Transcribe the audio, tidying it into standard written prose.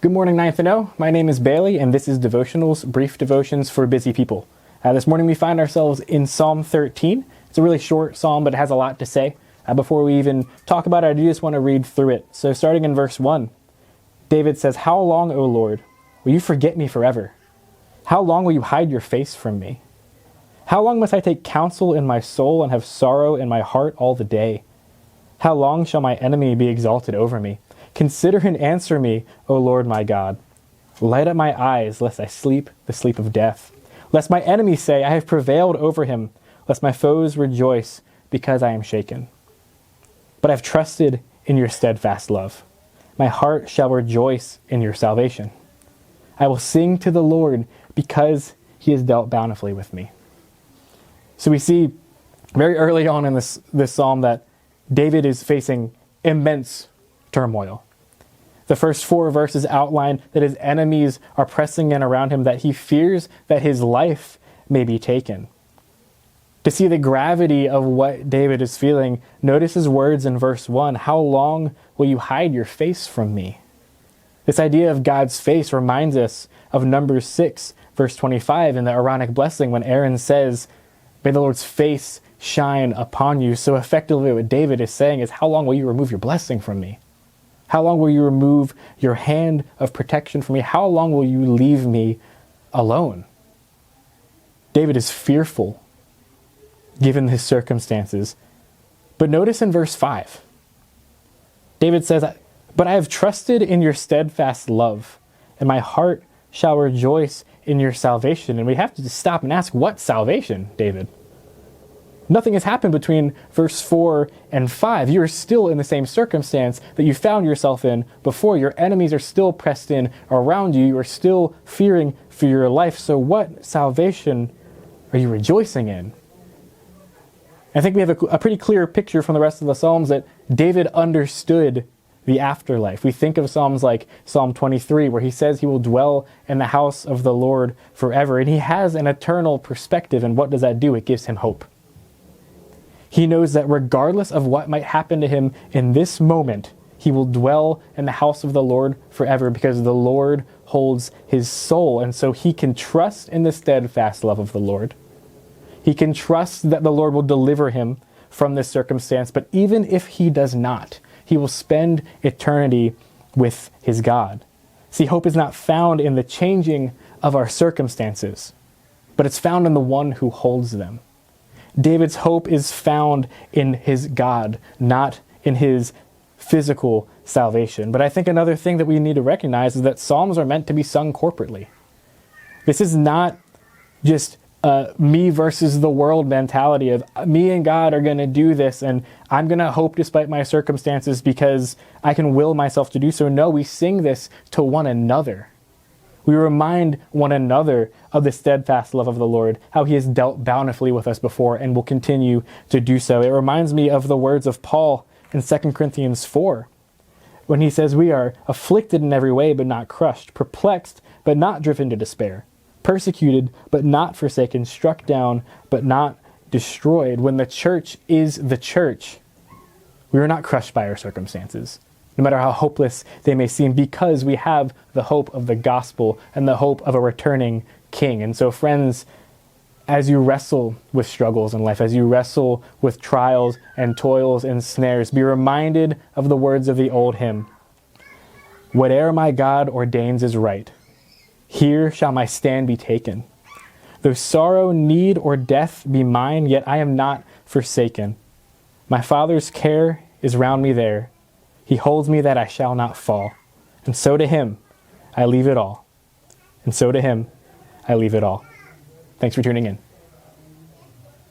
Good morning, 9th and O. My name is Bailey, and this is Devotionals, brief devotions for busy people. This morning we find ourselves in Psalm 13. It's a really short psalm, but it has a lot to say. Before we even talk about it, I do just want to read through it. So starting in verse 1, David says, "How long, O Lord, will you forget me forever? How long will you hide your face from me? How long must I take counsel in my soul and have sorrow in my heart all the day? How long shall my enemy be exalted over me? Consider and answer me, O Lord my God. Light up my eyes, lest I sleep the sleep of death. Lest my enemies say, I have prevailed over him. Lest my foes rejoice because I am shaken. But I have trusted in your steadfast love. My heart shall rejoice in your salvation. I will sing to the Lord because he has dealt bountifully with me." So we see very early on in this psalm that David is facing immense turmoil. The first 4 verses outline that his enemies are pressing in around him, that he fears that his life may be taken. To see the gravity of what David is feeling, notice his words in verse 1, "How long will you hide your face from me?" This idea of God's face reminds us of Numbers 6, verse 25, in the Aaronic blessing when Aaron says, "May the Lord's face shine upon you." So effectively what David is saying is, how long will you remove your blessing from me? How long will you remove your hand of protection from me? How long will you leave me alone? David is fearful given his circumstances. But notice in verse 5, David says, "But I have trusted in your steadfast love, and my heart shall rejoice in your salvation." And we have to just stop and ask, what salvation, David? Nothing has happened between verse 4 and 5. You are still in the same circumstance that you found yourself in before. Your enemies are still pressed in around you. You are still fearing for your life. So what salvation are you rejoicing in? I think we have a pretty clear picture from the rest of the Psalms that David understood the afterlife. We think of Psalms like Psalm 23, where he says he will dwell in the house of the Lord forever. And he has an eternal perspective. And what does that do? It gives him hope. He knows that regardless of what might happen to him in this moment, he will dwell in the house of the Lord forever because the Lord holds his soul. And so he can trust in the steadfast love of the Lord. He can trust that the Lord will deliver him from this circumstance. But even if he does not, he will spend eternity with his God. See, hope is not found in the changing of our circumstances, but it's found in the one who holds them. David's hope is found in his God, not in his physical salvation. But I think another thing that we need to recognize is that Psalms are meant to be sung corporately. This is not just me versus the world mentality of me and God are going to do this and I'm going to hope despite my circumstances because I can will myself to do so. No, we sing this to one another. We remind one another of the steadfast love of the Lord, how he has dealt bountifully with us before and will continue to do so. It reminds me of the words of Paul in 2 Corinthians 4, when he says, "We are afflicted in every way, but not crushed, perplexed, but not driven to despair, persecuted, but not forsaken, struck down, but not destroyed." When the church is the church, we are not crushed by our circumstances, no matter how hopeless they may seem, because we have the hope of the gospel and the hope of a returning king. And so, friends, as you wrestle with struggles in life, as you wrestle with trials and toils and snares, be reminded of the words of the old hymn, "Whate'er my God ordains is right, here shall my stand be taken. Though sorrow, need, or death be mine, yet I am not forsaken. My Father's care is round me there. He holds me that I shall not fall. And so to him, I leave it all. And so to him, I leave it all." Thanks for tuning in.